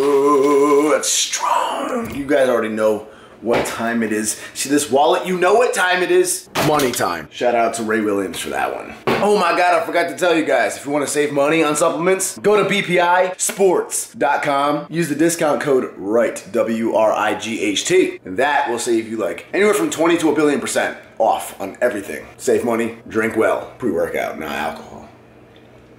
Ooh, that's strong. You guys already know what time it is. See this wallet? You know what time it is? Money time. Shout out to Ray Williams for that one. Oh my God, I forgot to tell you guys, if you want to save money on supplements, go to bpisports.com. Use the discount code Wright, W-R-I-G-H-T. And that will save you like anywhere from 20 to a billion% off on everything. Save money, drink well, pre-workout, not alcohol.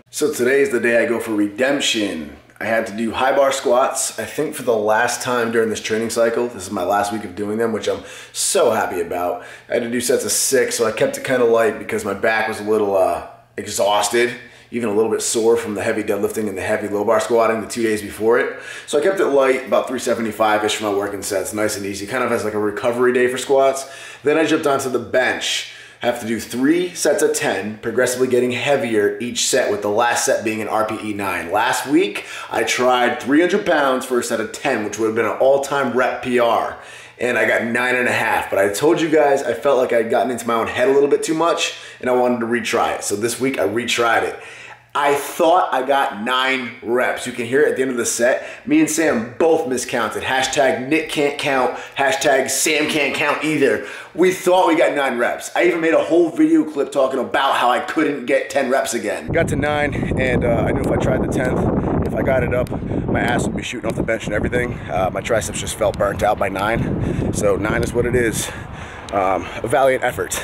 So today is the day I go for redemption. I had to do high bar squats, I think for the last time during this training cycle. This is my last week of doing them, which I'm so happy about. I had to do sets of 6, so I kept it kind of light because my back was a little exhausted, even a little bit sore from the heavy deadlifting and the heavy low bar squatting the 2 days before it. So I kept it light, about 375-ish for my working sets, nice and easy, kind of as like a recovery day for squats. Then I jumped onto the bench. I have to do 3 sets of 10, progressively getting heavier each set, with the last set being an RPE 9. Last week, I tried 300 pounds for a set of 10, which would have been an all-time rep PR, and I got 9.5. But I told you guys I felt like I'd gotten into my own head a little bit too much, and I wanted to retry it. So this week, I retried it. I thought I got 9 reps. You can hear it at the end of the set. Me and Sam both miscounted. Hashtag Nick can't count. Hashtag Sam can't count either. We thought we got 9 reps. I even made a whole video clip talking about how I couldn't get 10 reps again. Got to 9, and I knew if I tried the 10th, if I got it up, my ass would be shooting off the bench and everything. My triceps just felt burnt out by 9. So 9 is what it is. A valiant effort.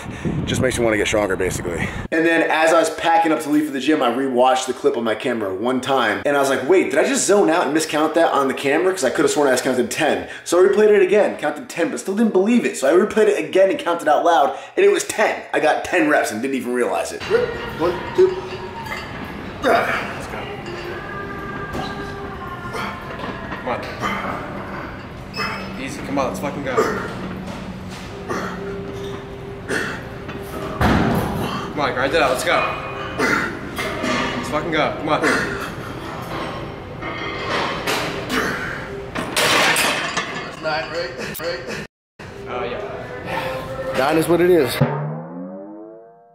Just makes me want to get stronger, basically. And then as I was packing up to leave for the gym, I rewatched the clip on my camera one time, and I was like, wait, did I just zone out and miscount that on the camera? Because I could have sworn I just counted 10. So I replayed it again, counted 10, but still didn't believe it. So I replayed it again and counted out loud, and it was 10. I got 10 reps and didn't even realize it. 1, 2. Let's go. Come on. Easy, come on, let's fucking go. Come on, grind it out, let's go. Let's fucking go, come on. That's 9, right? Yeah. 9 is what it is.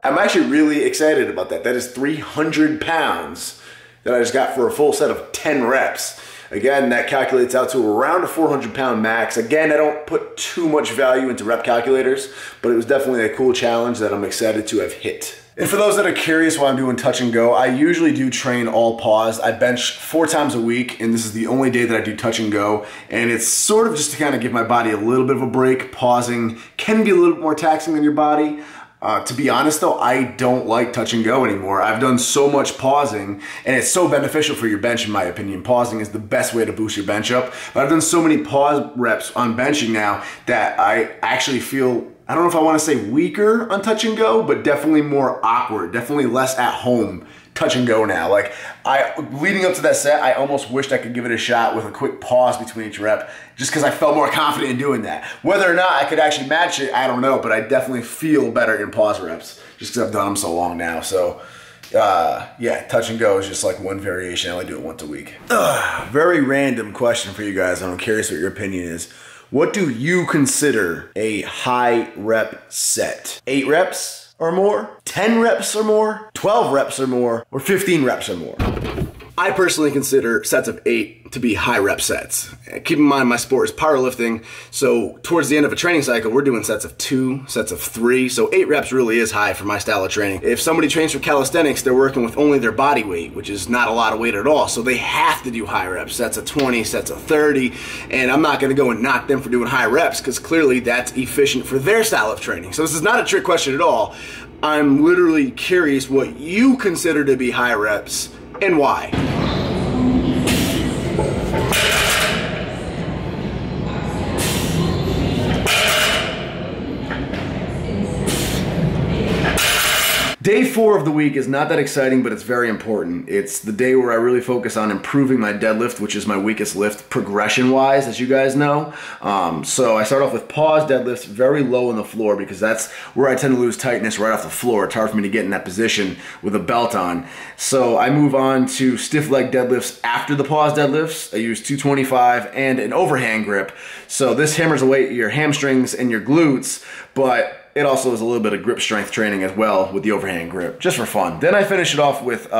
I'm actually really excited about that. That is 300 pounds that I just got for a full set of 10 reps. Again, that calculates out to around a 400-pound max. Again, I don't put too much value into rep calculators, but it was definitely a cool challenge that I'm excited to have hit. And for those that are curious why I'm doing touch and go, I usually do train all paused. I bench 4 times a week, and this is the only day that I do touch and go. And it's sort of just to kind of give my body a little bit of a break. Pausing can be a little bit more taxing on your body. To be honest though, I don't like touch and go anymore. I've done so much pausing, and it's so beneficial for your bench in my opinion. Pausing is the best way to boost your bench up. But I've done so many pause reps on benching now that I actually feel, I don't know if I want to say weaker on touch and go, but definitely more awkward, definitely less at home touch and go now. Like, leading up to that set, I almost wished I could give it a shot with a quick pause between each rep, just because I felt more confident in doing that. Whether or not I could actually match it, I don't know, but I definitely feel better in pause reps, just because I've done them so long now. So yeah, touch and go is just like one variation. I only do it once a week. Very random question for you guys, and I'm curious what your opinion is. What do you consider a high rep set? 8 reps or more? 10 reps or more? 12 reps or more? Or 15 reps or more? I personally consider sets of 8 to be high rep sets. Keep in mind my sport is powerlifting, so towards the end of a training cycle, we're doing sets of 2, sets of 3, so 8 reps really is high for my style of training. If somebody trains for calisthenics, they're working with only their body weight, which is not a lot of weight at all, so they have to do high reps, sets of 20, sets of 30, and I'm not gonna go and knock them for doing high reps, because clearly that's efficient for their style of training. So this is not a trick question at all. I'm literally curious what you consider to be high reps and why. Day 4 of the week is not that exciting, but it's very important. It's the day where I really focus on improving my deadlift, which is my weakest lift progression-wise, as you guys know. So I start off with pause deadlifts very low on the floor because that's where I tend to lose tightness right off the floor. It's hard for me to get in that position with a belt on. So I move on to stiff leg deadlifts after the pause deadlifts. I use 225 and an overhand grip. So this hammers away your hamstrings and your glutes, but it also is a little bit of grip strength training as well with the overhand grip, just for fun. Then I finish it off with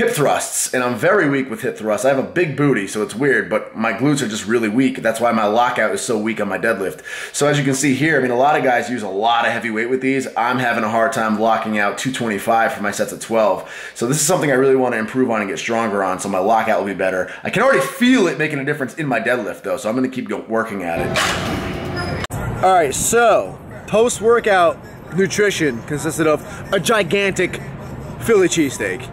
hip thrusts, and I'm very weak with hip thrusts. I have a big booty, so it's weird, but my glutes are just really weak. That's why my lockout is so weak on my deadlift. So as you can see here, I mean, a lot of guys use a lot of heavy weight with these. I'm having a hard time locking out 225 for my sets of 12. So this is something I really want to improve on and get stronger on, so my lockout will be better. I can already feel it making a difference in my deadlift though, so I'm gonna keep working at it. All right, so post-workout nutrition consisted of a gigantic Philly cheesesteak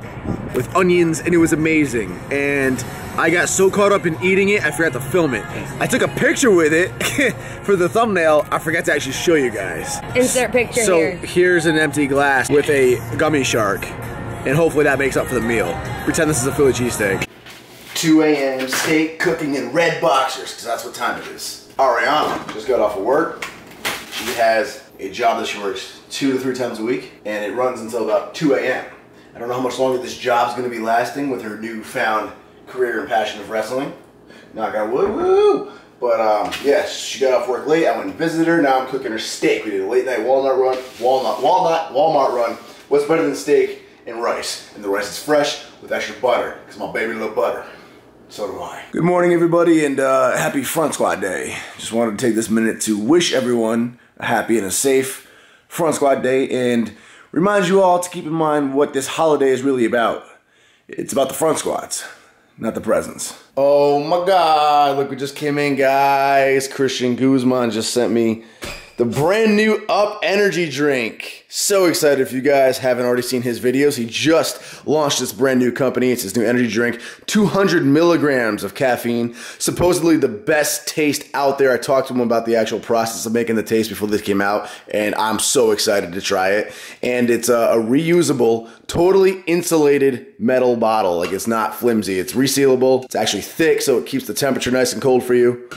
with onions, and it was amazing. And I got so caught up in eating it, I forgot to film it. I took a picture with it for the thumbnail. I forgot to actually show you guys. Insert picture here. So here's an empty glass with a gummy shark, and hopefully that makes up for the meal. Pretend this is a Philly cheesesteak. 2 a.m. steak cooking in red boxers, because that's what time it is. Ariana just got off of work. She has a job that she works 2 to 3 times a week, and it runs until about 2 a.m. I don't know how much longer this job's gonna be lasting with her newfound career and passion of wrestling. Knock on wood, woo! But yeah, she got off work late. I went and visited her. Now I'm cooking her steak. We did a late night Walmart run. What's better than steak and rice? And the rice is fresh with extra butter, because my baby loves butter. So do I. Good morning, everybody, and happy Front Squat Day. Just wanted to take this minute to wish everyone a happy and a safe Front Squat Day, and remind you all to keep in mind what this holiday is really about. It's about the front squats, not the presents. Oh my God, look what just came in, guys. Christian Guzman just sent me the brand new Up energy drink. So excited if you guys haven't already seen his videos. He just launched this brand new company. It's his new energy drink. 200 milligrams of caffeine. Supposedly the best taste out there. I talked to him about the actual process of making the taste before this came out, and I'm so excited to try it. And it's a reusable, totally insulated metal bottle. Like, it's not flimsy. It's resealable. It's actually thick, so it keeps the temperature nice and cold for you.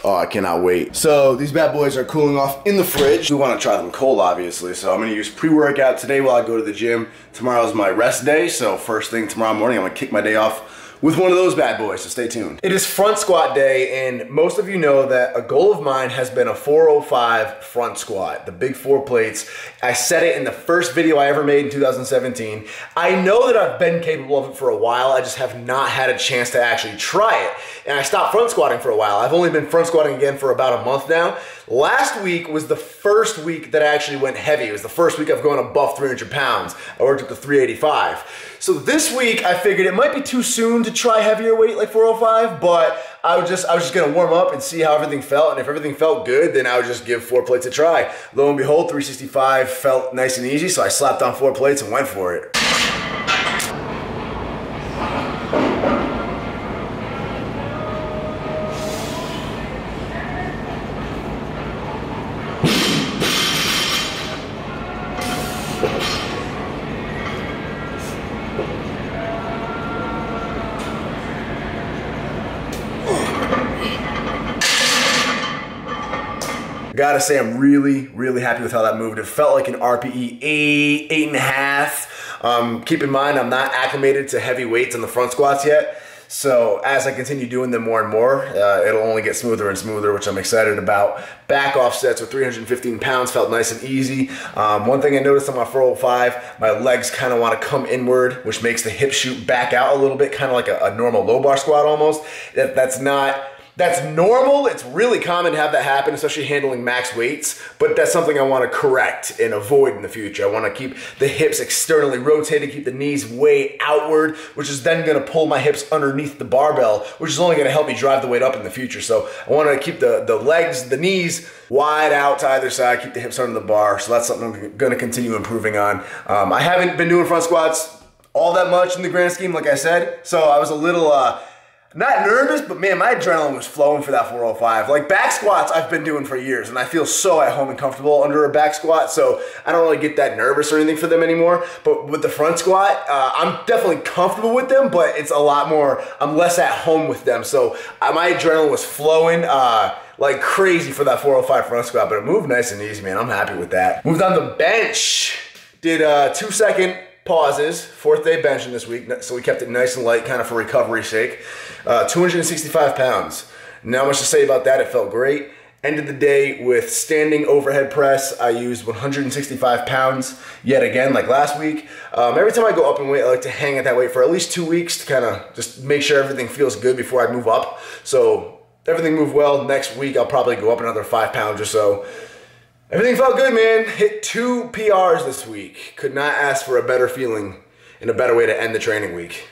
Oh, I cannot wait. So these bad boys are cooling off in the fridge. We want to try them cold, obviously. So I'm going to use pre-workout today while I go to the gym. Tomorrow's my rest day. So first thing tomorrow morning, I'm going to kick my day off with one of those bad boys, so stay tuned. It is front squat day, and most of you know that a goal of mine has been a 405 front squat, the big 4 plates. I said it in the first video I ever made in 2017. I know that I've been capable of it for a while, I just have not had a chance to actually try it. And I stopped front squatting for a while. I've only been front squatting again for about a month now. Last week was the first week that I actually went heavy. It was the first week I've gone above 300 pounds. I worked up to 385. So this week I figured it might be too soon to try heavier weight like 405, but I was just gonna warm up and see how everything felt, and if everything felt good, then I would just give 4 plates a try. Lo and behold, 365 felt nice and easy, so I slapped on 4 plates and went for it. Gotta say, I'm really, really happy with how that moved. It felt like an RPE 8, 8.5. Keep in mind, I'm not acclimated to heavy weights on the front squats yet. So as I continue doing them more and more, it'll only get smoother and smoother, which I'm excited about. Back offsets with 315 pounds felt nice and easy. One thing I noticed on my 405, my legs kind of want to come inward, which makes the hip shoot back out a little bit, kind of like a normal low bar squat almost. That's normal. It's really common to have that happen, especially handling max weights, but that's something I want to correct and avoid in the future. I want to keep the hips externally rotated, keep the knees way outward, which is then going to pull my hips underneath the barbell, which is only going to help me drive the weight up in the future. So I want to keep the legs, the knees wide out to either side, keep the hips under the bar. So that's something I'm going to continue improving on. I haven't been doing front squats all that much in the grand scheme, like I said, so I was a little not nervous, but man, my adrenaline was flowing for that 405. Like back squats I've been doing for years, and I feel so at home and comfortable under a back squat, so I don't really get that nervous or anything for them anymore. But with the front squat, I'm definitely comfortable with them, but it's a lot more, I'm less at home with them. So my adrenaline was flowing like crazy for that 405 front squat, but it moved nice and easy, man. I'm happy with that. Moved on the bench. Did 2-second pauses, 4th day benching this week, so we kept it nice and light, kind of for recovery's sake. 265 pounds. Not much to say about that, it felt great. Ended the day with standing overhead press. I used 165 pounds yet again, like last week. Every time I go up in weight, I like to hang at that weight for at least 2 weeks to kind of just make sure everything feels good before I move up. So everything moved well. Next week, I'll probably go up another 5 pounds or so. Everything felt good, man. Hit 2 PRs this week. Could not ask for a better feeling and a better way to end the training week.